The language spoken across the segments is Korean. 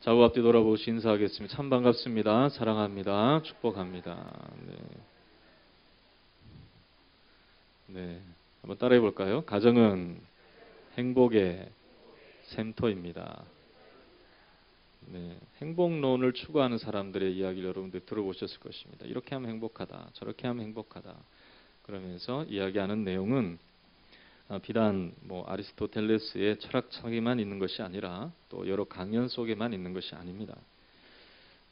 좌우 앞뒤 돌아보시 인사하겠습니다. 참 반갑습니다. 사랑합니다. 축복합니다. 네. 한번 따라해 볼까요? 가정은 행복의 샘터입니다. 네. 행복론을 추구하는 사람들의 이야기를 여러분들 들어보셨을 것입니다. 이렇게 하면 행복하다. 저렇게 하면 행복하다. 그러면서 이야기하는 내용은 비단 아리스토텔레스의 철학책에만 있는 것이 아니라 또 여러 강연 속에만 있는 것이 아닙니다.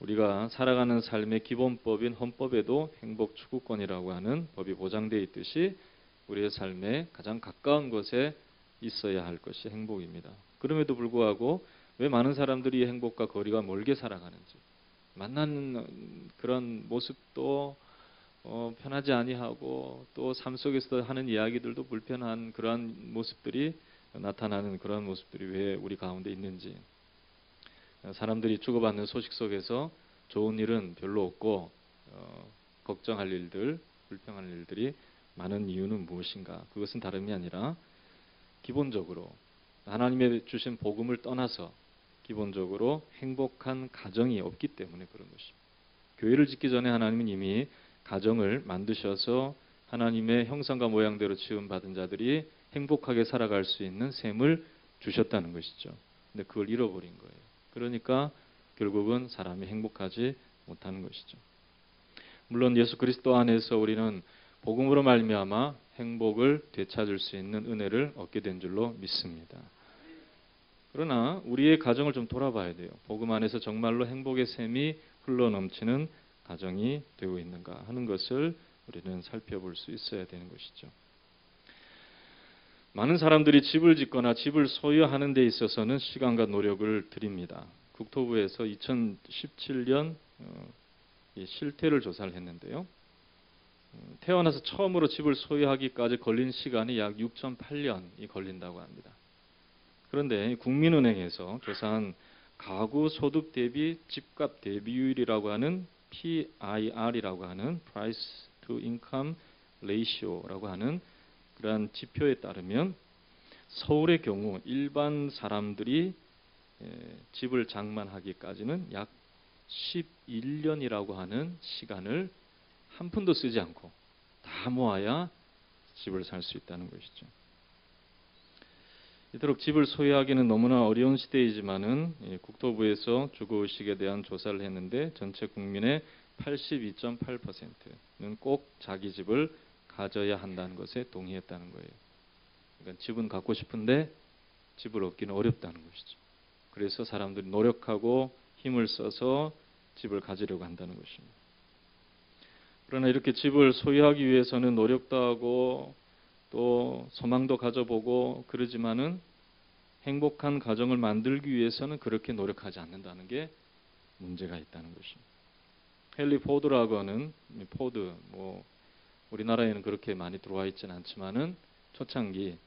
우리가 살아가는 삶의 기본법인 헌법에도 행복 추구권이라고 하는 법이 보장되어 있듯이 우리의 삶에 가장 가까운 곳에 있어야 할 것이 행복입니다. 그럼에도 불구하고 왜 많은 사람들이 이 행복과 거리가 멀게 살아가는지, 만나는 그런 모습도 편하지 아니하고 또 삶 속에서 하는 이야기들도 불편한 그러한 모습들이 나타나는 그런 모습들이 왜 우리 가운데 있는지, 사람들이 주고받는 소식 속에서 좋은 일은 별로 없고 걱정할 일들, 불평할 일들이 많은 이유는 무엇인가? 그것은 다름이 아니라 기본적으로 하나님의 주신 복음을 떠나서 기본적으로 행복한 가정이 없기 때문에 그런 것입니다. 교회를 짓기 전에 하나님은 이미 가정을 만드셔서 하나님의 형상과 모양대로 지음받은 자들이 행복하게 살아갈 수 있는 셈을 주셨다는 것이죠. 근데 그걸 잃어버린 거예요. 그러니까 결국은 사람이 행복하지 못하는 것이죠. 물론 예수 그리스도 안에서 우리는 복음으로 말미암아 행복을 되찾을 수 있는 은혜를 얻게 된 줄로 믿습니다. 그러나 우리의 가정을 좀 돌아봐야 돼요. 복음 안에서 정말로 행복의 샘이 흘러넘치는 가정이 되고 있는가 하는 것을 우리는 살펴볼 수 있어야 되는 것이죠. 많은 사람들이 집을 짓거나 집을 소유하는 데 있어서는 시간과 노력을 들입니다. 국토부에서 2017년 실태를 조사를 했는데요. 태어나서 처음으로 집을 소유하기까지 걸린 시간이 약 6.8년이 걸린다고 합니다. 그런데 국민은행에서 조사한 가구 소득 대비 집값 대비율이라고 하는 PIR이라고 하는 Price to Income Ratio라고 하는 그러한 지표에 따르면 서울의 경우 일반 사람들이 집을 장만하기까지는 약 11년이라고 하는 시간을 한 푼도 쓰지 않고 다 모아야 집을 살 수 있다는 것이죠. 이토록 집을 소유하기는 너무나 어려운 시대이지만은 국토부에서 주거의식에 대한 조사를 했는데 전체 국민의 82.8%는 꼭 자기 집을 가져야 한다는 것에 동의했다는 거예요. 그러니까 집은 갖고 싶은데 집을 얻기는 어렵다는 것이죠. 그래서 사람들이 노력하고 힘을 써서 집을 가지려고 한다는 것입니다. 그러나 이렇게 집을 소유하기 위해서는 노력도 하고 또 소망도 가져보고 그러지만은 행복한 가정을 만들기 위해서는 그렇게 노력하지 않는다는 게 문제가 있다는 것입니다. 헨리 포드라고 하는 포드 우리나라에는 그렇게 많이 들어와 있지는 않지만은 초창기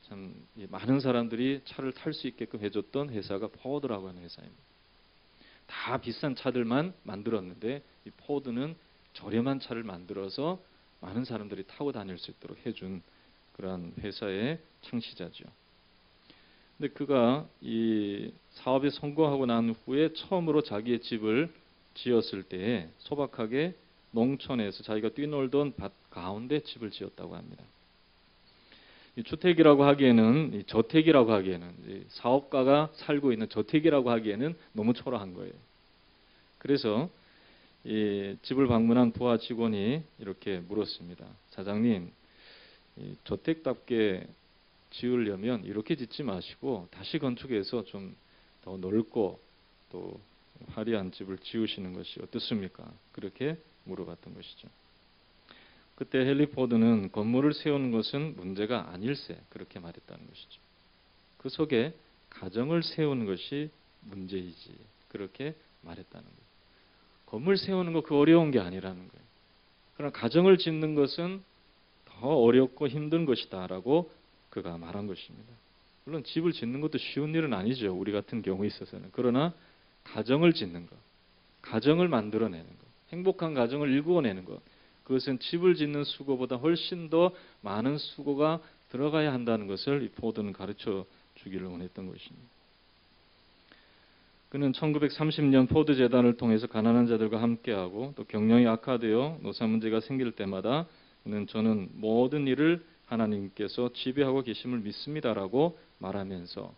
참 많은 사람들이 차를 탈 수 있게끔 해줬던 회사가 포드라고 하는 회사입니다. 다 비싼 차들만 만들었는데 이 포드는 저렴한 차를 만들어서 많은 사람들이 타고 다닐 수 있도록 해준 그러한 회사의 창시자죠. 근데 그가 이 사업에 성공하고 난 후에 처음으로 자기의 집을 지었을 때에 소박하게 농촌에서 자기가 뛰놀던 밭 가운데 집을 지었다고 합니다. 이 주택이라고 하기에는, 이 저택이라고 하기에는, 이 사업가가 살고 있는 저택이라고 하기에는 너무 초라한 거예요. 그래서 이 집을 방문한 부하 직원이 이렇게 물었습니다. 사장님, 이 저택답게 지으려면 이렇게 짓지 마시고 다시 건축해서 좀 더 넓고 또 화려한 집을 지으시는 것이 어떻습니까? 그렇게 물어봤던 것이죠. 그때 헨리 포드는 건물을 세우는 것은 문제가 아닐세 그렇게 말했다는 것이죠. 그 속에 가정을 세우는 것이 문제이지 그렇게 말했다는 거예요. 건물 세우는 거 그 어려운 게 아니라는 거예요. 그러나 가정을 짓는 것은 더 어렵고 힘든 것이다라고 그가 말한 것입니다. 물론 집을 짓는 것도 쉬운 일은 아니죠. 우리 같은 경우에 있어서는. 그러나 가정을 짓는 것, 가정을 만들어내는 것, 행복한 가정을 일구어내는 것, 그것은 집을 짓는 수고보다 훨씬 더 많은 수고가 들어가야 한다는 것을 이 포드는 가르쳐 주기를 원했던 것입니다. 그는 1930년 포드 재단을 통해서 가난한 자들과 함께하고 또 경영이 악화되어 노사 문제가 생길 때마다 그는 저는 모든 일을 하나님께서 지배하고 계심을 믿습니다라고 말하면서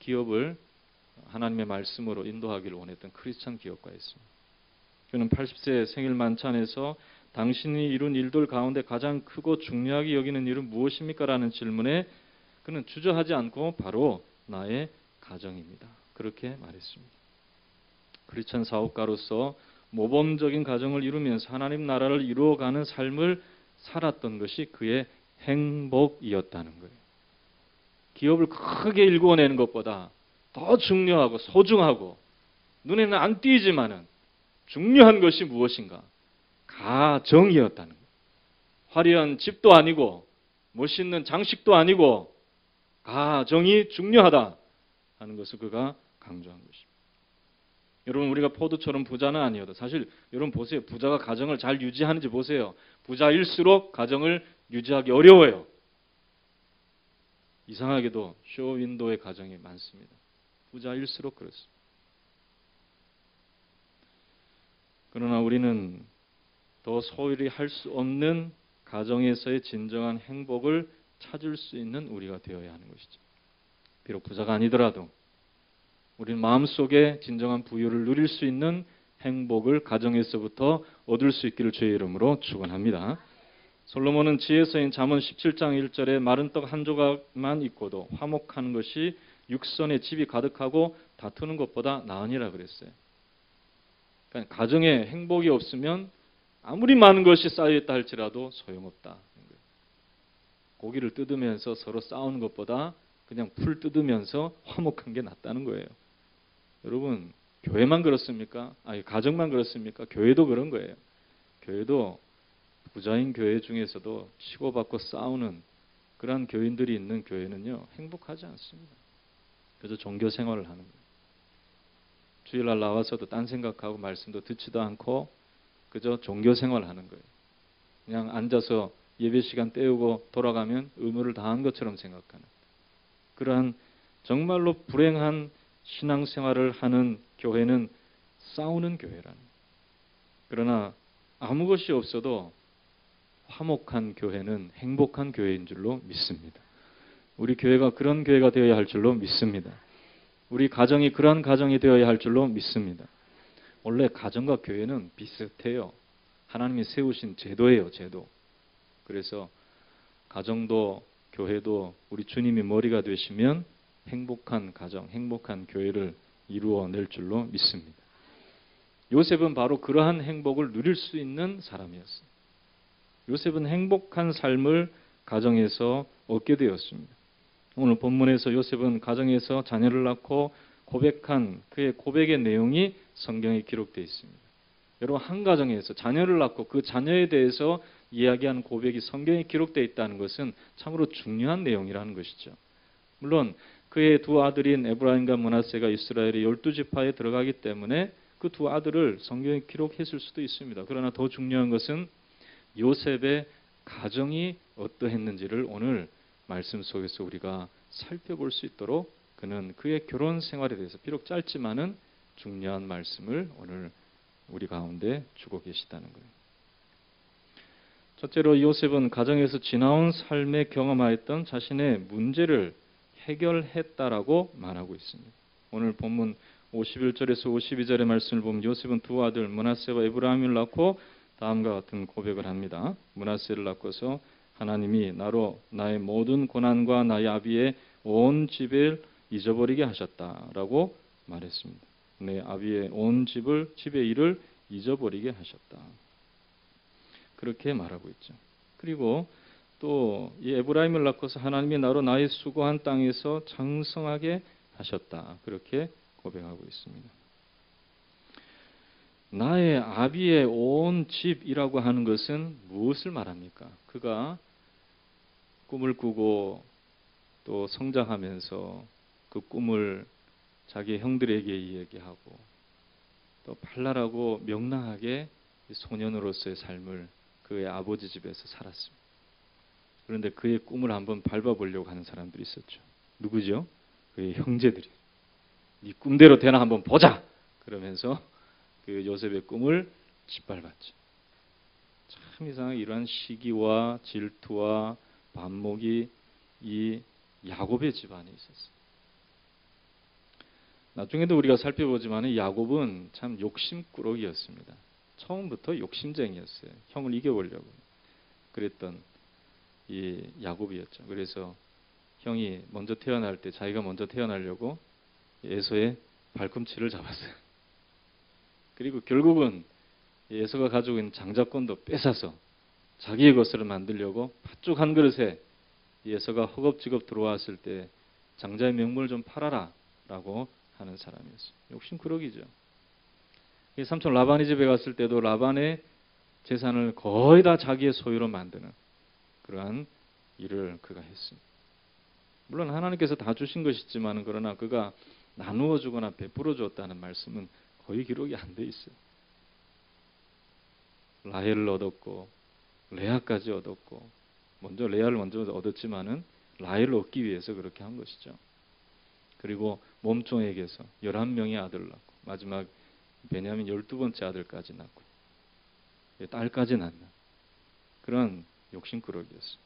기업을 하나님의 말씀으로 인도하기를 원했던 크리스찬 기업가였습니다. 그는 80세 생일 만찬에서 당신이 이룬 일들 가운데 가장 크고 중요하게 여기는 일은 무엇입니까? 라는 질문에 그는 주저하지 않고 바로 나의 가정입니다. 그렇게 말했습니다. 크리스찬 사업가로서 모범적인 가정을 이루면서 하나님 나라를 이루어가는 삶을 살았던 것이 그의 행복이었다는 거예요. 기업을 크게 일구어내는 것보다 더 중요하고 소중하고 눈에는 안 띄지만은 중요한 것이 무엇인가? 가정이었다는 거예요. 화려한 집도 아니고 멋있는 장식도 아니고 가정이 중요하다 하는 것을 그가 강조한 것입니다. 여러분 우리가 포도처럼 부자는 아니어도 사실 여러분 보세요. 부자가 가정을 잘 유지하는지 보세요. 부자일수록 가정을 유지하기 어려워요. 이상하게도 쇼윈도의 가정이 많습니다. 부자일수록 그렇습니다. 그러나 우리는 더 소홀히 할 수 없는 가정에서의 진정한 행복을 찾을 수 있는 우리가 되어야 하는 것이죠. 비록 부자가 아니더라도 우리는 마음속에 진정한 부유를 누릴 수 있는 행복을 가정에서부터 얻을 수 있기를 주의 이름으로 축원합니다. 솔로몬은 지혜서인 잠언 17장 1절에 마른 떡 한 조각만 있고도 화목하는 것이 육선에 집이 가득하고 다투는 것보다 나으니라 그랬어요. 그러니까 가정에 행복이 없으면 아무리 많은 것이 쌓여있다 할지라도 소용없다. 고기를 뜯으면서 서로 싸우는 것보다 그냥 풀 뜯으면서 화목한 게 낫다는 거예요. 여러분 교회만 그렇습니까? 아니 가정만 그렇습니까? 교회도 그런 거예요. 교회도 부자인 교회 중에서도 치고받고 싸우는 그런 교인들이 있는 교회는요 행복하지 않습니다. 그래서 종교 생활을 하는 거예요. 주일날 나와서도 딴 생각하고 말씀도 듣지도 않고 그저 종교 생활을 하는 거예요. 그냥 앉아서 예배 시간 때우고 돌아가면 의무를 다한 것처럼 생각하는 그러한 정말로 불행한 신앙생활을 하는 교회는 싸우는 교회라는 거예요. 그러나 아무 것이 없어도 화목한 교회는 행복한 교회인 줄로 믿습니다. 우리 교회가 그런 교회가 되어야 할 줄로 믿습니다. 우리 가정이 그러한 가정이 되어야 할 줄로 믿습니다. 원래 가정과 교회는 비슷해요. 하나님이 세우신 제도예요, 제도. 그래서 가정도 교회도 우리 주님이 머리가 되시면 행복한 가정, 행복한 교회를 이루어낼 줄로 믿습니다. 요셉은 바로 그러한 행복을 누릴 수 있는 사람이었어요. 요셉은 행복한 삶을 가정에서 얻게 되었습니다. 오늘 본문에서 요셉은 가정에서 자녀를 낳고 고백한 그의 고백의 내용이 성경에 기록되어 있습니다. 여러분 한 가정에서 자녀를 낳고 그 자녀에 대해서 이야기하는 고백이 성경에 기록되어 있다는 것은 참으로 중요한 내용이라는 것이죠. 물론 그의 두 아들인 에브라임과 므낫세가 이스라엘의 12지파에 들어가기 때문에 그 두 아들을 성경에 기록했을 수도 있습니다. 그러나 더 중요한 것은 요셉의 가정이 어떠했는지를 오늘 말씀 속에서 우리가 살펴볼 수 있도록 그는 그의 결혼 생활에 대해서 비록 짧지만은 중요한 말씀을 오늘 우리 가운데 주고 계시다는 거예요. 첫째로 요셉은 가정에서 지나온 삶에 경험하였던 자신의 문제를 해결했다라고 말하고 있습니다. 오늘 본문 51절에서 52절의 말씀을 보면 요셉은 두 아들 므낫세와 에브라임을 낳고 다음과 같은 고백을 합니다. 므낫세를 낳고서 하나님이 나로 나의 모든 고난과 나의 아비의 온 집을 잊어버리게 하셨다라고 말했습니다. 내 아비의 온 집의 일을 잊어버리게 하셨다. 그렇게 말하고 있죠. 그리고 또 이 에브라임을 낳고서 하나님이 나로 나의 수고한 땅에서 장성하게 하셨다. 그렇게 고백하고 있습니다. 나의 아비의 온 집이라고 하는 것은 무엇을 말합니까? 그가 꿈을 꾸고 또 성장하면서 그 꿈을 자기 형들에게 이야기하고 또 발랄하고 명랑하게 소년으로서의 삶을 그의 아버지 집에서 살았습니다. 그런데 그의 꿈을 한번 밟아보려고 하는 사람들이 있었죠. 누구죠? 그의 형제들이. 네 꿈대로 되나 한번 보자. 그러면서 그 요셉의 꿈을 짓밟았죠. 참 이상하게 이러한 시기와 질투와 반목이 이 야곱의 집안에 있었어요. 나중에도 우리가 살펴보지만 이 야곱은 참 욕심꾸러기였습니다. 처음부터 욕심쟁이였어요. 형을 이겨보려고 그랬던 이 야곱이었죠. 그래서 형이 먼저 태어날 때 자기가 먼저 태어나려고 에서의 발꿈치를 잡았어요. 그리고 결국은 에서가 가지고 있는 장자권도 뺏어서 자기의 것으로 만들려고 팥죽 한 그릇에 에서가 허겁지겁 들어왔을 때 장자의 명분을 좀 팔아라 라고 하는 사람이었어요. 욕심꾸러기죠. 삼촌 라반의 집에 갔을 때도 라반의 재산을 거의 다 자기의 소유로 만드는 그러한 일을 그가 했습니다. 물론 하나님께서 다 주신 것이지만 그러나 그가 나누어 주거나 베풀어 주었다는 말씀은 거의 기록이 안 돼 있어요. 라헬을 얻었고 레아까지 얻었고 먼저 레아를 먼저 얻었지만은 라헬을 얻기 위해서 그렇게 한 것이죠. 그리고 몸종에게서 11명의 아들을 낳고 마지막 베냐민 12번째 아들까지 낳고 딸까지 낳는 그런 욕심꾸러기였어요.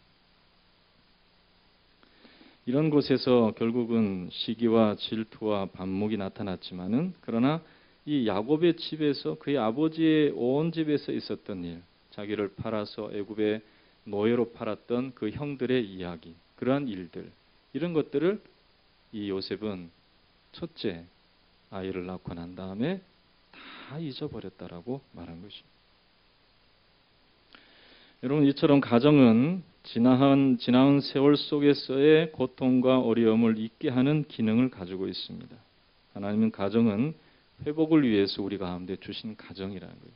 이런 곳에서 결국은 시기와 질투와 반목이 나타났지만은 그러나 이 야곱의 집에서 그의 아버지의 온 집에서 있었던 일, 자기를 팔아서 애굽의 노예로 팔았던 그 형들의 이야기, 그러한 일들, 이런 것들을 이 요셉은 첫째 아이를 낳고 난 다음에 다 잊어버렸다라고 말한 것입니다. 여러분, 이처럼 가정은 지나한 세월 속에서의 고통과 어려움을 잊게 하는 기능을 가지고 있습니다. 하나님은 가정은 회복을 위해서 우리 가운데 주신 가정이라는 거예요.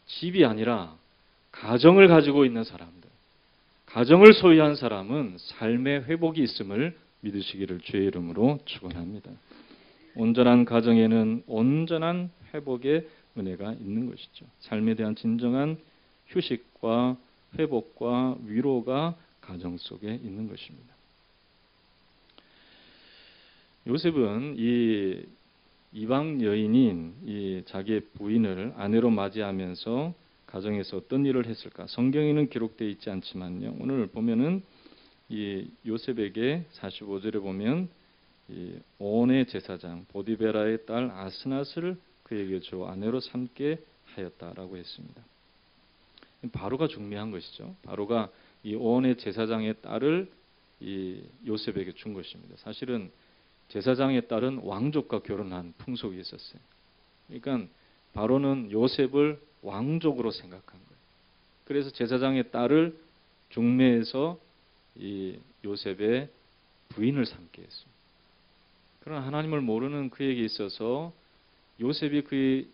집이 아니라 가정을 가지고 있는 사람들, 가정을 소유한 사람은 삶의 회복이 있음을 믿으시기를 주의 이름으로 축원합니다. 온전한 가정에는 온전한 회복의 은혜가 있는 것이죠. 삶에 대한 진정한 휴식과 회복과 위로가 가정 속에 있는 것입니다. 요셉은 이 이방 여인인 이 자기의 부인을 아내로 맞이하면서 가정에서 어떤 일을 했을까? 성경에는 기록되어 있지 않지만요. 오늘 보면은 이 요셉에게 45절에 보면 이 온의 제사장 보디베라의 딸 아스낫을 그에게 주 아내로 삼게 하였다라고 했습니다. 바로가 중요한 것이죠. 바로가 이 온의 제사장의 딸을 이 요셉에게 준 것입니다. 사실은 제사장의 딸은 왕족과 결혼한 풍속이 있었어요. 그러니까 바로는 요셉을 왕족으로 생각한 거예요. 그래서 제사장의 딸을 중매해서 이 요셉의 부인을 삼게 했습니다. 그러나 하나님을 모르는 그에게 있어서 요셉이 그의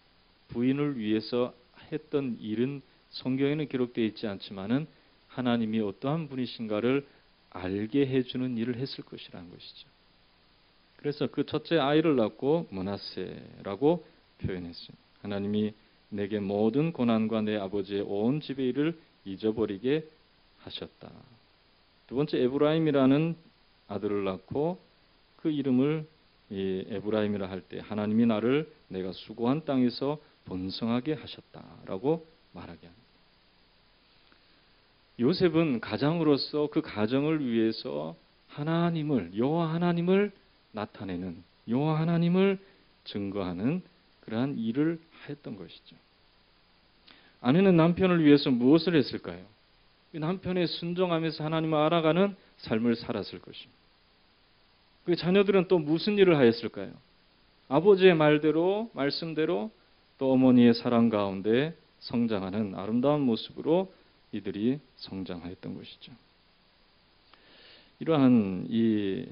부인을 위해서 했던 일은 성경에는 기록되어 있지 않지만은 하나님이 어떠한 분이신가를 알게 해주는 일을 했을 것이라는 것이죠. 그래서 그 첫째 아이를 낳고 므낫세라고 표현했습니다. 하나님이 내게 모든 고난과 내 아버지의 온 집의 일을 잊어버리게 하셨다. 두 번째 에브라임이라는 아들을 낳고 그 이름을 에브라임이라 할 때 하나님이 나를 내가 수고한 땅에서 번성하게 하셨다라고 말하게 합니다. 요셉은 가장으로서 그 가정을 위해서 하나님을 여호와 하나님을 나타내는 여호와 하나님을 증거하는 그러한 일을 했던 것이죠. 아내는 남편을 위해서 무엇을 했을까요? 남편의 순종하면서 하나님을 알아가는 삶을 살았을 것입니다. 그 자녀들은 또 무슨 일을 하였을까요? 아버지의 말씀대로 또 어머니의 사랑 가운데 성장하는 아름다운 모습으로 이들이 성장하였던 것이죠. 이러한 이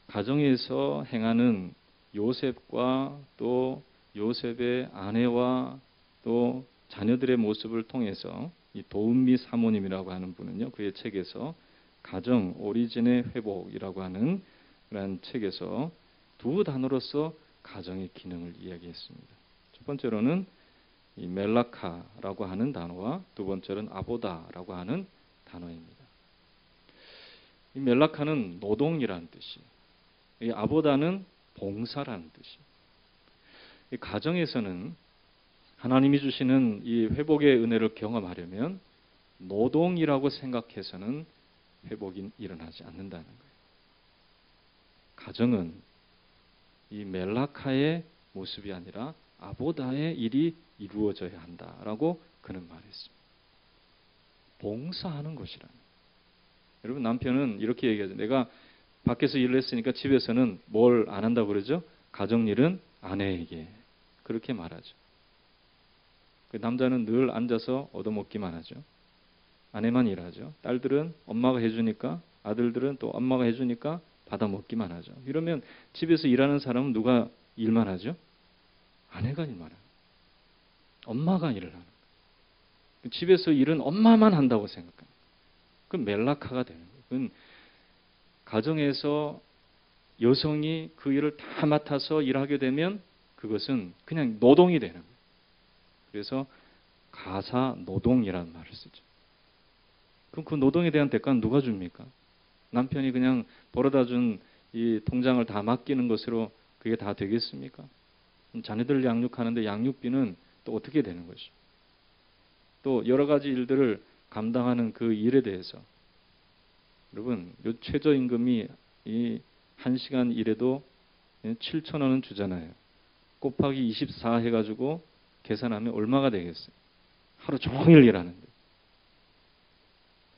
가정에서 행하는 요셉과 또 요셉의 아내와 또 자녀들의 모습을 통해서 이 도은미 사모님이라고 하는 분은요, 그의 책에서 가정 오리진의 회복이라고 하는 그런 책에서 두 단어로서 가정의 기능을 이야기했습니다. 첫 번째로는 이 멜라카라고 하는 단어와 두 번째는 아보다라고 하는 단어입니다. 이 멜라카는 노동이라는 뜻이에요. 이 아보다는 봉사라는 뜻이에요. 이 가정에서는 하나님이 주시는 이 회복의 은혜를 경험하려면 노동이라고 생각해서는 회복이 일어나지 않는다는 거예요. 가정은 이 멜라카의 모습이 아니라 아보다의 일이 이루어져야 한다라고 그는 말했습니다. 봉사하는 것이라는. 여러분, 남편은 이렇게 얘기하죠. 내가 밖에서 일을 했으니까 집에서는 뭘 안 한다고 그러죠? 가정일은 아내에게. 그렇게 말하죠. 그 남자는 늘 앉아서 얻어먹기만 하죠. 아내만 일하죠. 딸들은 엄마가 해주니까, 아들들은 또 엄마가 해주니까 받아먹기만 하죠. 이러면 집에서 일하는 사람은 누가 일만 하죠? 아내가 일만 하죠. 엄마가 일을 하는 거예요. 집에서 일은 엄마만 한다고 생각합니다. 그건 멜라카가 되는 거예요. 그건 가정에서 여성이 그 일을 다 맡아서 일하게 되면 그것은 그냥 노동이 되는 거예요. 그래서 가사 노동이라는 말을 쓰죠. 그럼 그 노동에 대한 대가는 누가 줍니까? 남편이 그냥 벌어다 준 이 통장을 다 맡기는 것으로 그게 다 되겠습니까? 자녀들 양육하는데 양육비는 또 어떻게 되는 것이죠? 또 여러 가지 일들을 감당하는 그 일에 대해서 여러분, 요 최저임금이 이 1시간 일에도 7,000원은 주잖아요. 곱하기 24 해가지고 계산하면 얼마가 되겠어요? 하루 종일 일하는데.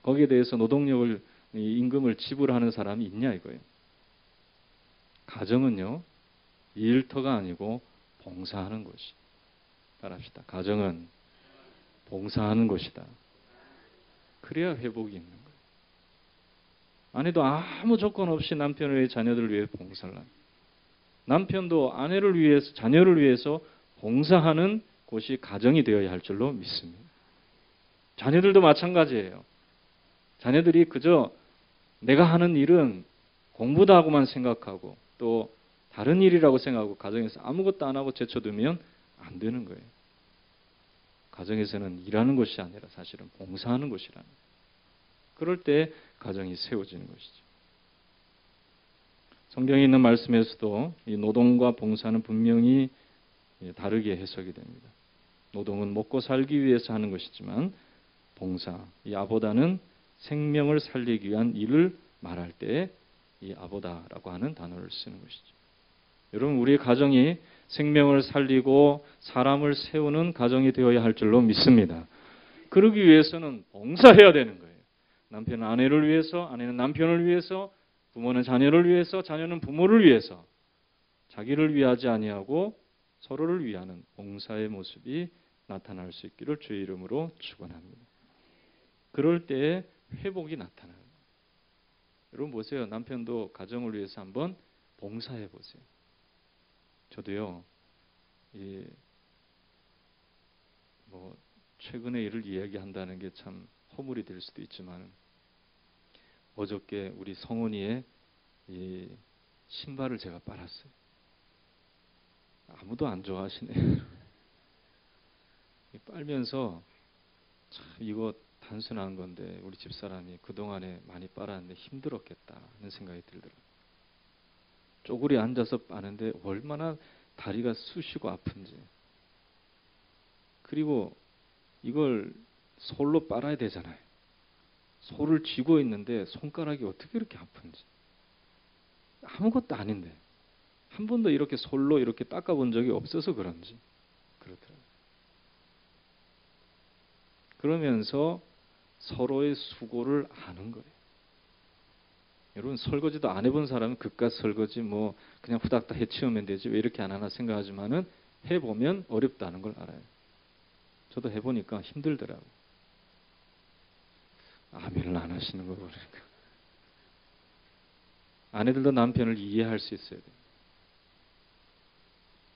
거기에 대해서 노동력을, 임금을 지불하는 사람이 있냐 이거예요. 가정은요, 일터가 아니고 봉사하는 것이. 따라합시다. 가정은 봉사하는 것이다. 그래야 회복이 있는 거예요. 아내도 아무 조건 없이 남편을 위해 자녀들을 위해 봉사를 합니다. 남편도 아내를 위해서, 자녀를 위해서 봉사하는 곳이 가정이 되어야 할 줄로 믿습니다. 자녀들도 마찬가지예요. 자녀들이 그저 내가 하는 일은 공부다 하고만 생각하고 또 다른 일이라고 생각하고 가정에서 아무것도 안 하고 제쳐두면 안 되는 거예요. 가정에서는 일하는 것이 아니라 사실은 봉사하는 것이라는 거예요. 그럴 때 가정이 세워지는 것이죠. 성경에 있는 말씀에서도 이 노동과 봉사는 분명히 다르게 해석이 됩니다. 노동은 먹고 살기 위해서 하는 것이지만 봉사, 이 아보다는 생명을 살리기 위한 일을 말할 때 이 아보다라고 하는 단어를 쓰는 것이죠. 여러분, 우리 가정이 생명을 살리고 사람을 세우는 가정이 되어야 할 줄로 믿습니다. 그러기 위해서는 봉사해야 되는 거예요. 남편은 아내를 위해서, 아내는 남편을 위해서, 부모는 자녀를 위해서, 자녀는 부모를 위해서 자기를 위하지 아니하고 서로를 위하는 봉사의 모습이 나타날 수 있기를 주의 이름으로 축원합니다. 그럴 때 회복이 나타나요. 여러분 보세요. 남편도 가정을 위해서 한번 봉사해 보세요. 저도요. 최근의 일을 이야기한다는 게 참 허물이 될 수도 있지만 어저께 우리 성훈이의 이 신발을 제가 빨았어요. 아무도 안 좋아하시네요. 빨면서 참 이거 단순한 건데 우리 집사람이 그동안에 많이 빨았는데 힘들었겠다는 생각이 들더라고요. 쪼그리 앉아서 빠는데 얼마나 다리가 쑤시고 아픈지. 그리고 이걸 솔로 빨아야 되잖아요. 솔을 쥐고 있는데 손가락이 어떻게 이렇게 아픈지. 아무것도 아닌데 한 번도 이렇게 솔로 이렇게 닦아본 적이 없어서 그런지 그렇더라고요. 그러면서 서로의 수고를 아는 거예요. 여러분, 설거지도 안 해본 사람은 그깟 설거지 그냥 후닥닥 해치우면 되지 왜 이렇게 안 하나 생각하지만은 해보면 어렵다는 걸 알아요. 저도 해보니까 힘들더라고요. 아멘을 안 하시는 거 보니까. 아내들도 남편을 이해할 수 있어야 돼요.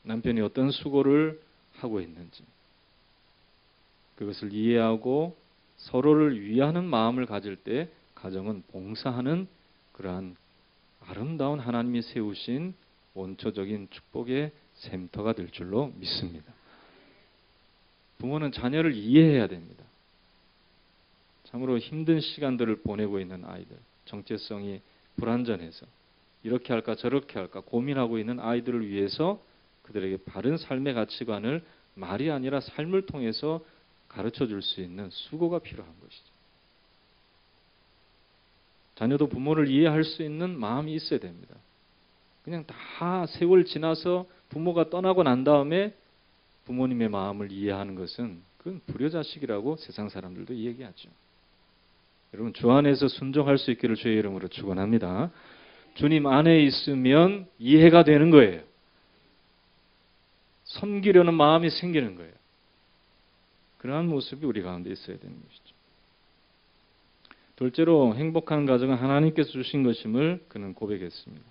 남편이 어떤 수고를 하고 있는지 그것을 이해하고 서로를 위하는 마음을 가질 때 가정은 봉사하는 그러한 아름다운 하나님이 세우신 원초적인 축복의 샘터가 될 줄로 믿습니다. 부모는 자녀를 이해해야 됩니다. 참으로 힘든 시간들을 보내고 있는 아이들, 정체성이 불완전해서 이렇게 할까 저렇게 할까 고민하고 있는 아이들을 위해서 그들에게 바른 삶의 가치관을 말이 아니라 삶을 통해서 가르쳐 줄 수 있는 수고가 필요한 것이죠. 자녀도 부모를 이해할 수 있는 마음이 있어야 됩니다. 그냥 다 세월 지나서 부모가 떠나고 난 다음에 부모님의 마음을 이해하는 것은 그건 불효자식이라고 세상 사람들도 얘기하죠. 여러분 주 안에서 순종할 수 있기를 주의 이름으로 축원합니다. 주님 안에 있으면 이해가 되는 거예요. 섬기려는 마음이 생기는 거예요. 그러한 모습이 우리 가운데 있어야 되는 것이죠. 둘째로 행복한 가정은 하나님께서 주신 것임을 그는 고백했습니다.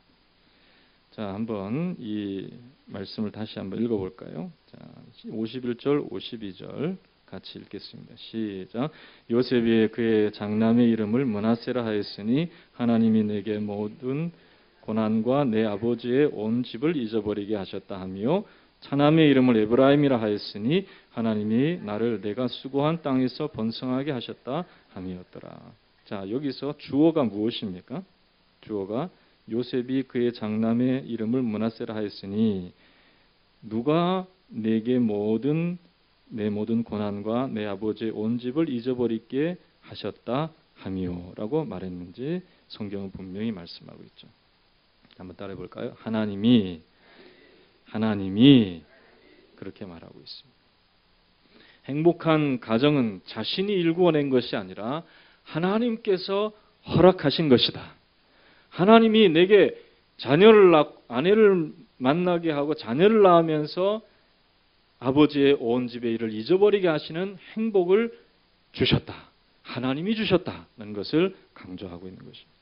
자, 한번 이 말씀을 다시 한번 읽어볼까요? 자, 51절, 52절 같이 읽겠습니다. 시작. 요셉이 그의 장남의 이름을 므낫세라 하였으니 하나님이 내게 모든 고난과 내 아버지의 온 집을 잊어버리게 하셨다 하며 차남의 이름을 에브라임이라 하였으니 하나님이 나를 내가 수고한 땅에서 번성하게 하셨다 함이었더라. 자, 여기서 주어가 무엇입니까? 주어가 요셉이 그의 장남의 이름을 므낫세라 하였으니 누가 내게 내 모든 고난과 내 아버지의 온 집을 잊어버리게 하셨다 하미오라고 말했는지 성경은 분명히 말씀하고 있죠. 한번 따라해 볼까요? 하나님이 그렇게 말하고 있습니다. 행복한 가정은 자신이 일구어낸 것이 아니라 하나님께서 허락하신 것이다. 하나님이 내게 아내를 만나게 하고 자녀를 낳으면서 아버지의 온 집의 일을 잊어버리게 하시는 행복을 주셨다. 하나님이 주셨다는 것을 강조하고 있는 것입니다.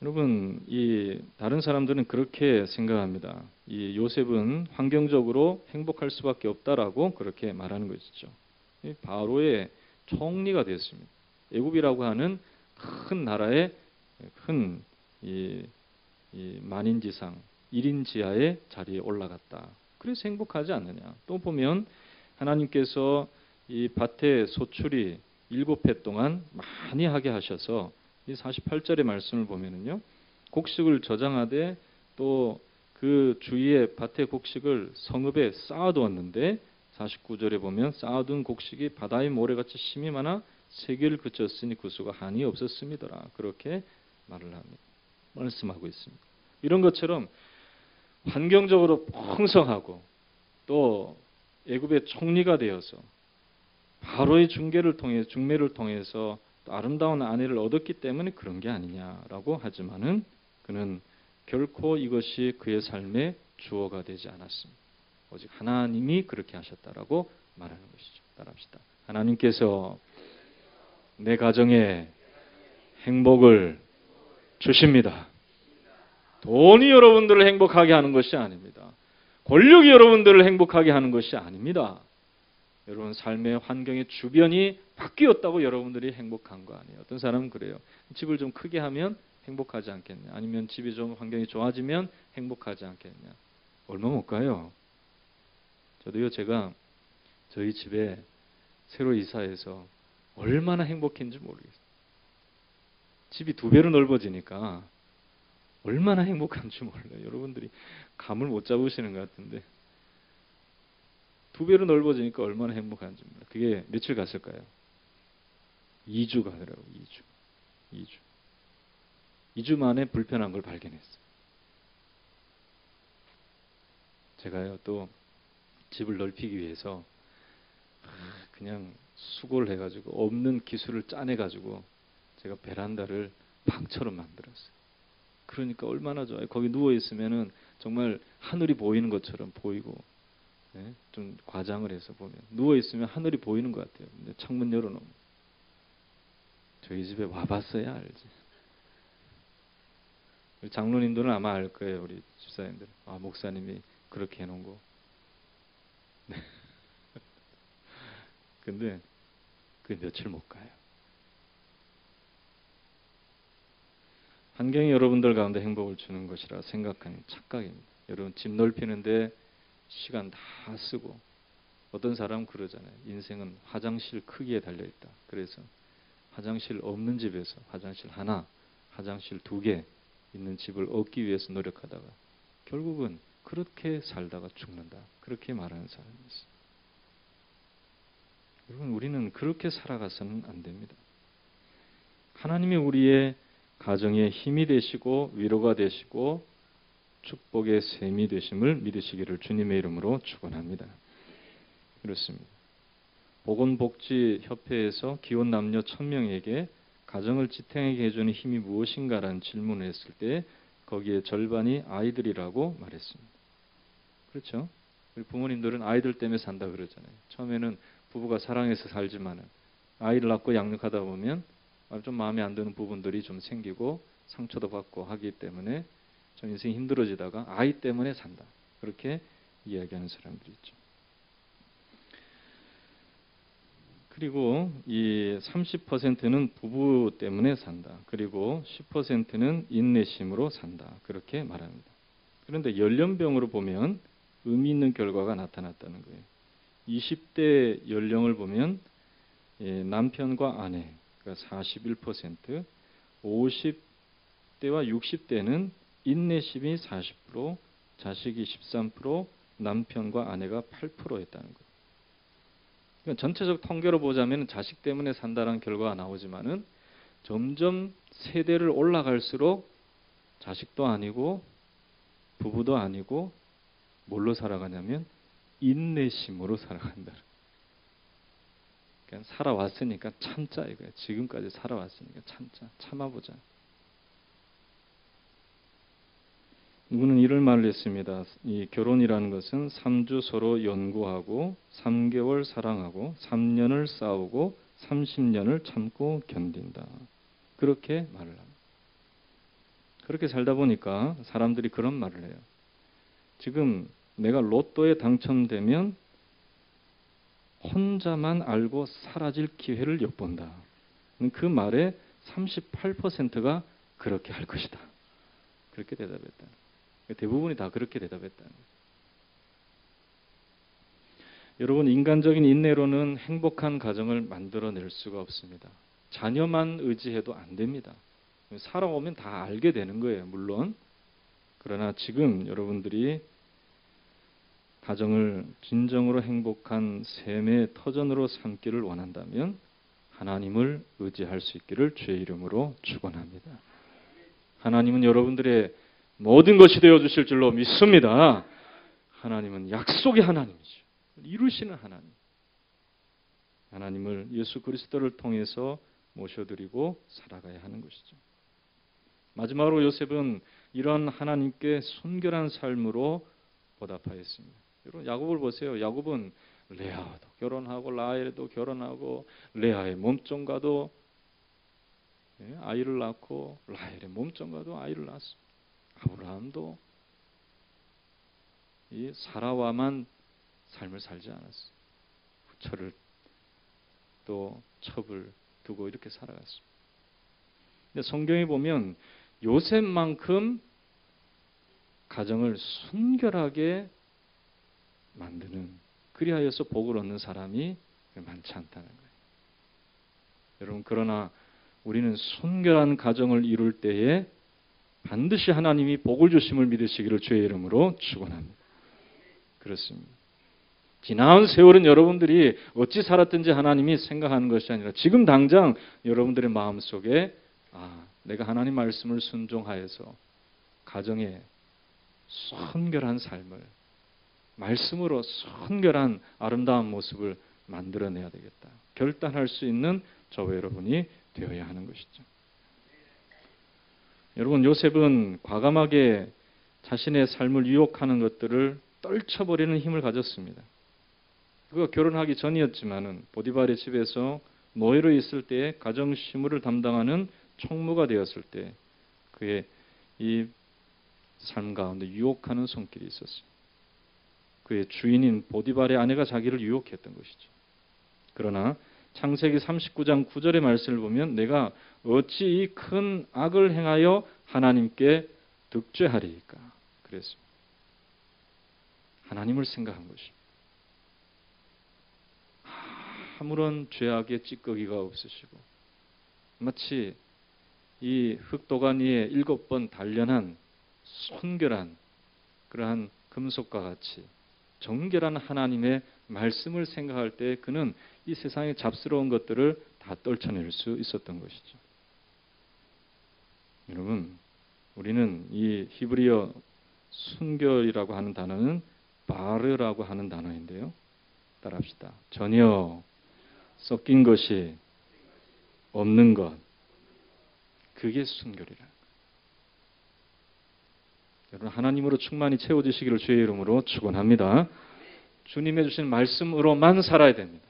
여러분, 이 다른 사람들은 그렇게 생각합니다. 이 요셉은 환경적으로 행복할 수밖에 없다라고 그렇게 말하는 것이죠. 바로의 총리가 됐습니다. 애굽이라고 하는 큰 나라의 큰 이 만인지상 1인 지하의 자리에 올라갔다. 그래서 행복하지 않느냐. 또 보면 하나님께서 이 밭의 소출이 7해 동안 많이 하게 하셔서 이 48절의 말씀을 보면은요. 곡식을 저장하되 또 그 주위에 밭의 곡식을 성읍에 쌓아두었는데 49절에 보면 쌓아둔 곡식이 바다의 모래같이 심이 많아 세계를 그쳤으니 그 수가 한이 없었음이더라. 그렇게 말을 합니다. 말씀하고 있습니다. 이런 것처럼 환경적으로 풍성하고 또 애굽의 총리가 되어서 바로의 중매를 통해서 아름다운 아내를 얻었기 때문에 그런 게 아니냐라고 하지만은 그는 결코 이것이 그의 삶의 주어가 되지 않았습니다. 오직 하나님이 그렇게 하셨다라고 말하는 것이죠. 따라합시다. 하나님께서 내 가정에 행복을 주십니다. 돈이 여러분들을 행복하게 하는 것이 아닙니다. 권력이 여러분들을 행복하게 하는 것이 아닙니다. 여러분 삶의 환경의 주변이 바뀌었다고 여러분들이 행복한 거 아니에요. 어떤 사람은 그래요. 집을 좀 크게 하면 행복하지 않겠냐. 아니면 집이 좀 환경이 좋아지면 행복하지 않겠냐. 얼마 못 가요. 저도요, 제가 저희 집에 새로 이사해서 얼마나 행복했는지 모르겠어요. 집이 2배로 넓어지니까 얼마나 행복한지 몰라요. 여러분들이 감을 못 잡으시는 것 같은데 2배로 넓어지니까 얼마나 행복한지 몰라요. 그게 며칠 갔을까요? 2주 가더라고요. 2주 만에 불편한 걸 발견했어요. 제가요 또 집을 넓히기 위해서 그냥 수고를 해가지고 없는 기술을 짜내가지고 제가 베란다를 방처럼 만들었어요. 그러니까 얼마나 좋아요. 거기 누워 있으면은 정말 하늘이 보이는 것처럼 보이고, 네? 좀 과장을 해서 보면 누워 있으면 하늘이 보이는 것 같아요. 근데 창문 열어놓으면 저희 집에 와봤어야 알지. 장로님들은 아마 알 거예요. 우리 집사님들. 아, 목사님이 그렇게 해놓은 거. 근데 그게 며칠 못 가요. 환경이 여러분들 가운데 행복을 주는 것이라 생각하는 착각입니다. 여러분 집 넓히는데 시간 다 쓰고 어떤 사람은 그러잖아요. 인생은 화장실 크기에 달려있다. 그래서 화장실 없는 집에서 화장실 하나, 화장실 2개 있는 집을 얻기 위해서 노력하다가 결국은 그렇게 살다가 죽는다. 그렇게 말하는 사람이 있어요. 여러분, 우리는 그렇게 살아가서는 안 됩니다. 하나님이 우리의 가정에 힘이 되시고 위로가 되시고 축복의 셈이 되심을 믿으시기를 주님의 이름으로 축원합니다. 그렇습니다. 보건복지협회에서 기혼 남녀 1000명에게 가정을 지탱하게 해주는 힘이 무엇인가라는 질문을 했을 때 거기에 절반이 아이들이라고 말했습니다. 그렇죠? 우리 부모님들은 아이들 때문에 산다 그러잖아요. 처음에는 부부가 사랑해서 살지만은 아이를 낳고 양육하다 보면 좀 마음에 안 드는 부분들이 좀 생기고 상처도 받고 하기 때문에 좀 인생이 힘들어지다가 아이 때문에 산다. 그렇게 이야기하는 사람들이 있죠. 그리고 이 30%는 부부 때문에 산다. 그리고 10%는 인내심으로 산다. 그렇게 말합니다. 그런데 연령별로 보면 의미 있는 결과가 나타났다는 거예요. 20대 연령을 보면 남편과 아내 그러니까 41%, 50대와 60대는 인내심이 40%, 자식이 13%, 남편과 아내가 8%였다는 거예요. 그러니까 전체적 통계로 보자면 자식 때문에 산다는 결과가 나오지만은 점점 세대를 올라갈수록 자식도 아니고 부부도 아니고 뭘로 살아가냐면 인내심으로 살아간다. 그냥 살아왔으니까 참자 이거예요. 지금까지 살아왔으니까 참자, 참아보자. 누구는 이런 말을 했습니다. 이 결혼이라는 것은 3주 서로 연구하고 3개월 사랑하고 3년을 싸우고 30년을 참고 견딘다. 그렇게 말을 합니다. 그렇게 살다 보니까 사람들이 그런 말을 해요. 지금 내가 로또에 당첨되면 혼자만 알고 사라질 기회를 엿본다. 그 말에 38%가 그렇게 할 것이다. 그렇게 대답했다. 대부분이 다 그렇게 대답했다는 거예요. 여러분, 인간적인 인내로는 행복한 가정을 만들어낼 수가 없습니다. 자녀만 의지해도 안 됩니다. 살아오면 다 알게 되는 거예요, 물론. 그러나 지금 여러분들이 가정을 진정으로 행복한 셈의 터전으로 삼기를 원한다면 하나님을 의지할 수 있기를 주의 이름으로 축원합니다. 하나님은 여러분들의 모든 것이 되어주실 줄로 믿습니다. 하나님은 약속의 하나님이죠. 이루시는 하나님. 하나님을 예수 그리스도를 통해서 모셔드리고 살아가야 하는 것이죠. 마지막으로 요셉은 이런 하나님께 순결한 삶으로 보답하였습니다. 여러분 야곱을 보세요. 야곱은 레아도 결혼하고 라헬도 결혼하고 레아의 몸종과도 아이를 낳고 라헬의 몸종과도 아이를 낳았습니다. 아브라함도 이 사라와만 삶을 살지 않았어요. 후처를 또 첩을 두고 이렇게 살아갔습니다. 근데 성경에 보면 요셉만큼 가정을 순결하게 만드는 그리하여서 복을 얻는 사람이 많지 않다는 거예요. 여러분 그러나 우리는 순결한 가정을 이룰 때에 반드시 하나님이 복을 주심을 믿으시기를 주의 이름으로 축원합니다. 그렇습니다. 지나온 세월은 여러분들이 어찌 살았든지 하나님이 생각하는 것이 아니라 지금 당장 여러분들의 마음속에 내가 하나님 말씀을 순종하여서 가정에 순결한 삶을 말씀으로 순결한 아름다운 모습을 만들어내야 되겠다. 결단할 수 있는 저와 여러분이 되어야 하는 것이죠. 여러분 요셉은 과감하게 자신의 삶을 유혹하는 것들을 떨쳐버리는 힘을 가졌습니다. 그가 결혼하기 전이었지만은 보디발의 집에서 노예로 있을 때에 가정 시무를 담당하는 총무가 되었을 때 그의 이 삶 가운데 유혹하는 손길이 있었습니다. 그의 주인인 보디발의 아내가 자기를 유혹했던 것이죠. 그러나 창세기 39장 9절의 말씀을 보면 내가 어찌 이 큰 악을 행하여 하나님께 득죄하리이까 그랬습니다. 하나님을 생각한 것입니다. 아무런 죄악의 찌꺼기가 없으시고 마치 이 흑도간 위에 7번 단련한 순결한 그러한 금속과 같이 정결한 하나님의 말씀을 생각할 때 그는 이 세상의 잡스러운 것들을 다 떨쳐낼 수 있었던 것이죠. 여러분, 우리는 이 히브리어 순결이라고 하는 단어는 바르라고 하는 단어인데요. 따라합시다. 전혀 섞인 것이 없는 것. 그게 순결이라. 여러분, 하나님으로 충만히 채워지시기를 주의 이름으로 축원합니다. 주님의 주신 말씀으로만 살아야 됩니다.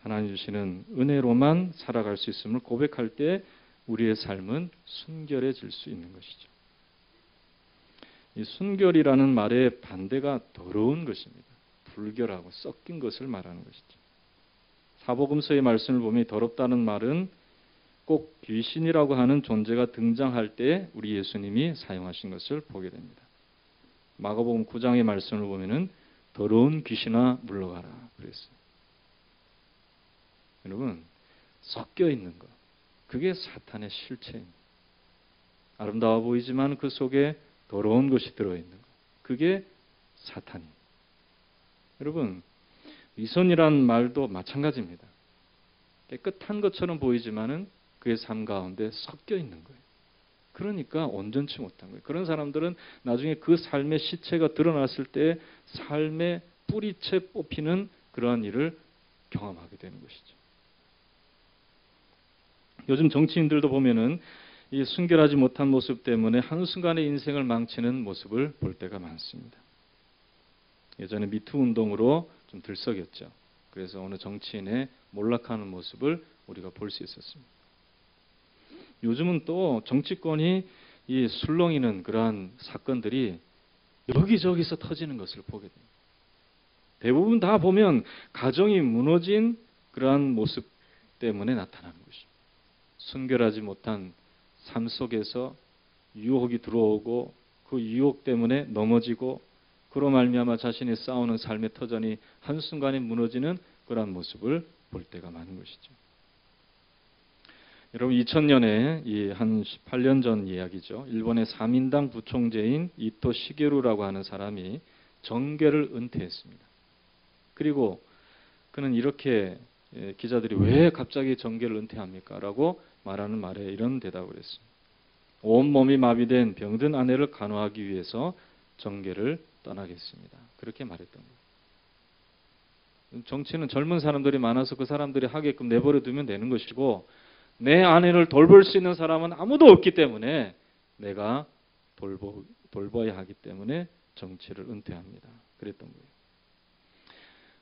하나님 주시는 은혜로만 살아갈 수 있음을 고백할 때 우리의 삶은 순결해질 수 있는 것이죠. 이 순결이라는 말의 반대가 더러운 것입니다. 불결하고 섞인 것을 말하는 것이죠. 사복음서의 말씀을 보면 더럽다는 말은 꼭 귀신이라고 하는 존재가 등장할 때 우리 예수님이 사용하신 것을 보게 됩니다. 마가복음 9장의 말씀을 보면은 더러운 귀신아 물러가라 그랬어요. 여러분, 섞여 있는 것, 그게 사탄의 실체입니다. 아름다워 보이지만 그 속에 더러운 것이 들어있는 것, 그게 사탄입니다. 여러분, 위선이란 말도 마찬가지입니다. 깨끗한 것처럼 보이지만은 그의 삶 가운데 섞여 있는 거예요. 그러니까 온전치 못한 거예요. 그런 사람들은 나중에 그 삶의 시체가 드러났을 때 삶의 뿌리채 뽑히는 그러한 일을 경험하게 되는 것이죠. 요즘 정치인들도 보면은 이 순결하지 못한 모습 때문에 한순간에 인생을 망치는 모습을 볼 때가 많습니다. 예전에 미투 운동으로 좀 들썩였죠. 그래서 어느 정치인의 몰락하는 모습을 우리가 볼 수 있었습니다. 요즘은 또 정치권이 이 술렁이는 그러한 사건들이 여기저기서 터지는 것을 보게 됩니다. 대부분 다 보면 가정이 무너진 그러한 모습 때문에 나타나는 것이죠. 순결하지 못한 삶 속에서 유혹이 들어오고 그 유혹 때문에 넘어지고 그로 말미암아 자신이 싸우는 삶의 터전이 한순간에 무너지는 그러한 모습을 볼 때가 많은 것이죠. 여러분, 2000년에 이 한 18년 전 이야기죠. 일본의 3인당 부총재인 이토 시게루라고 하는 사람이 정계를 은퇴했습니다. 그리고 그는 이렇게 기자들이 왜 갑자기 정계를 은퇴합니까? 라고 말하는 말에 이런 대답을 했습니다. 온몸이 마비된 병든 아내를 간호하기 위해서 정계를 떠나겠습니다. 그렇게 말했던 거예요. 정치는 젊은 사람들이 많아서 그 사람들이 하게끔 내버려 두면 되는 것이고 내 아내를 돌볼 수 있는 사람은 아무도 없기 때문에 내가 돌봐야 하기 때문에 정치를 은퇴합니다. 그랬던 거예요.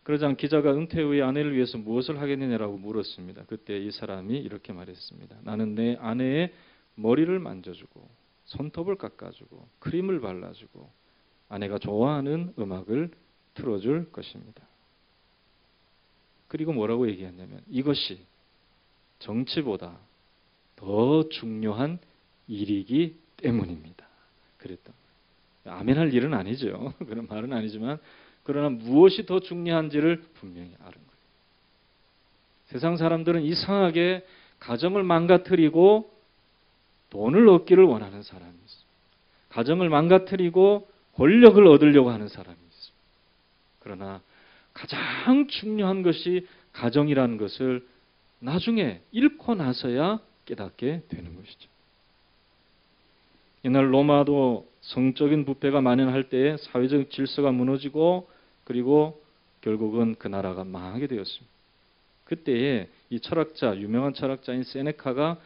그러자 기자가 은퇴 후에 아내를 위해서 무엇을 하겠느냐라고 물었습니다. 그때 이 사람이 이렇게 말했습니다. 나는 내 아내의 머리를 만져주고 손톱을 깎아주고 크림을 발라주고 아내가 좋아하는 음악을 틀어줄 것입니다. 그리고 뭐라고 얘기했냐면 이것이 정치보다 더 중요한 일이기 때문입니다. 그랬던 거예요. 아멘할 일은 아니죠. 그런 말은 아니지만 그러나 무엇이 더 중요한지를 분명히 아는 거예요. 세상 사람들은 이상하게 가정을 망가뜨리고 돈을 얻기를 원하는 사람이 있어요. 가정을 망가뜨리고 권력을 얻으려고 하는 사람이 있어요. 그러나 가장 중요한 것이 가정이라는 것을 나중에 잃고 나서야 깨닫게 되는 것이죠. 이날 로마도 성적인 부패가 만연할 때에 사회적 질서가 무너지고 그리고 결국은 그 나라가 망하게 되었습니다. 그때에 이 철학자, 유명한 철학자인 세네카가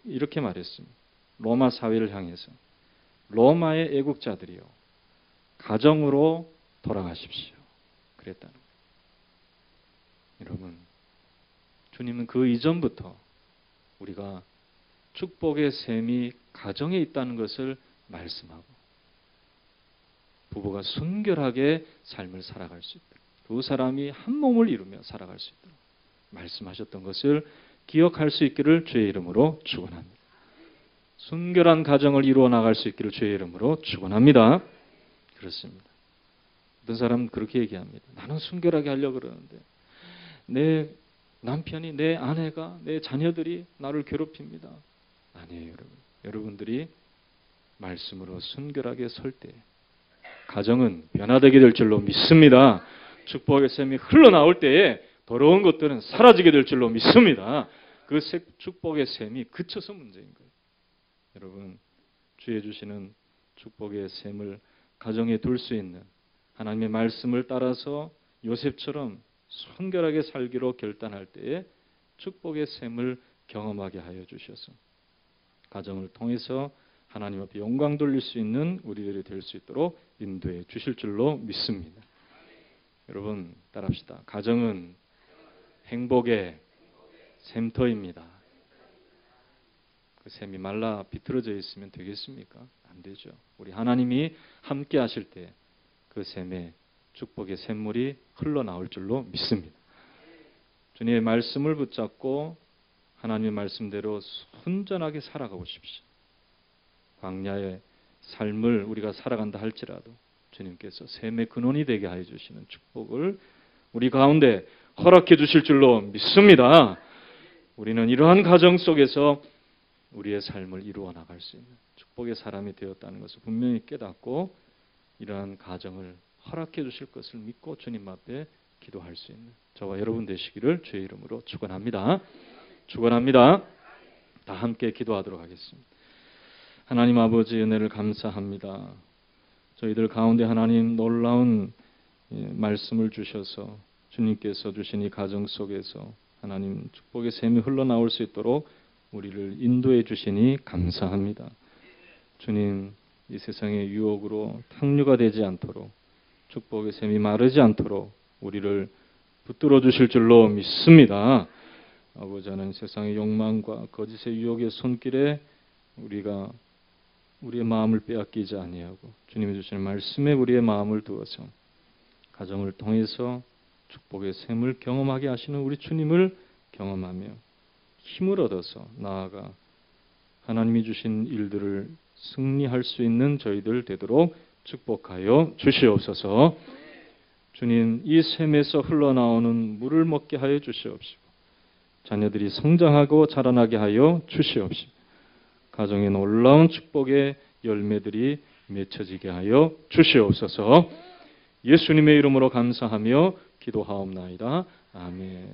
이렇게 말했습니다. 로마 사회를 향해서 로마의 애국자들이요 가정으로 돌아가십시오. 그랬다는 거예요. 여러분, 주님은 그 이전부터 우리가 축복의 셈이 가정에 있다는 것을 말씀하고 부부가 순결하게 삶을 살아갈 수 있도록 두 사람이 한 몸을 이루며 살아갈 수 있도록 말씀하셨던 것을 기억할 수 있기를 주의 이름으로 축원합니다. 순결한 가정을 이루어 나갈 수 있기를 주의 이름으로 축원합니다. 그렇습니다. 어떤 사람은 그렇게 얘기합니다. 나는 순결하게 하려고 그러는데 내 남편이, 내 아내가, 내 자녀들이 나를 괴롭힙니다. 아니에요, 여러분. 여러분들이 말씀으로 순결하게 설 때 가정은 변화되게 될 줄로 믿습니다. 축복의 샘이 흘러나올 때에 더러운 것들은 사라지게 될 줄로 믿습니다. 그 축복의 샘이 그쳐서 문제인 거예요. 여러분, 주의 주시는 축복의 샘을 가정에 둘 수 있는 하나님의 말씀을 따라서 요셉처럼 순결하게 살기로 결단할 때에 축복의 샘을 경험하게 하여 주셔서 가정을 통해서 하나님 앞에 영광 돌릴 수 있는 우리들이 될 수 있도록 인도해 주실 줄로 믿습니다. 여러분, 따라합시다. 가정은 행복의 샘터입니다. 그 샘이 말라 비틀어져 있으면 되겠습니까? 안 되죠. 우리 하나님이 함께 하실 때 그 샘에 축복의 샘물이 흘러나올 줄로 믿습니다. 주님의 말씀을 붙잡고 하나님의 말씀대로 순전하게 살아가고 싶으시오. 광야의 삶을 우리가 살아간다 할지라도 주님께서 샘의 근원이 되게 하여 주시는 축복을 우리 가운데 허락해 주실 줄로 믿습니다. 우리는 이러한 가정 속에서 우리의 삶을 이루어 나갈 수 있는 축복의 사람이 되었다는 것을 분명히 깨닫고 이러한 가정을 허락해 주실 것을 믿고 주님 앞에 기도할 수 있는 저와 여러분 되시기를 주의 이름으로 축원합니다. 축원합니다. 다 함께 기도하도록 하겠습니다. 하나님 아버지, 은혜를 감사합니다. 저희들 가운데 하나님 놀라운 말씀을 주셔서 주님께서 주신 이 가정 속에서 하나님 축복의 샘이 흘러나올 수 있도록 우리를 인도해 주시니 감사합니다. 주님, 이 세상의 유혹으로 탕류가 되지 않도록 축복의 샘이 마르지 않도록 우리를 붙들어 주실 줄로 믿습니다. 아버지, 하나님, 세상의 욕망과 거짓의 유혹의 손길에 우리가 우리의 마음을 빼앗기지 아니하고 주님이 주시는 말씀에 우리의 마음을 두어서 가정을 통해서 축복의 샘을 경험하게 하시는 우리 주님을 경험하며 힘을 얻어서 나아가 하나님이 주신 일들을 승리할 수 있는 저희들 되도록 축복하여 주시옵소서. 주님, 이 샘에서 흘러나오는 물을 먹게 하여 주시옵시고 자녀들이 성장하고 자라나게 하여 주시옵시고 가정에 놀라운 축복의 열매들이 맺혀지게 하여 주시옵소서. 예수님의 이름으로 감사하며 기도하옵나이다. 아멘.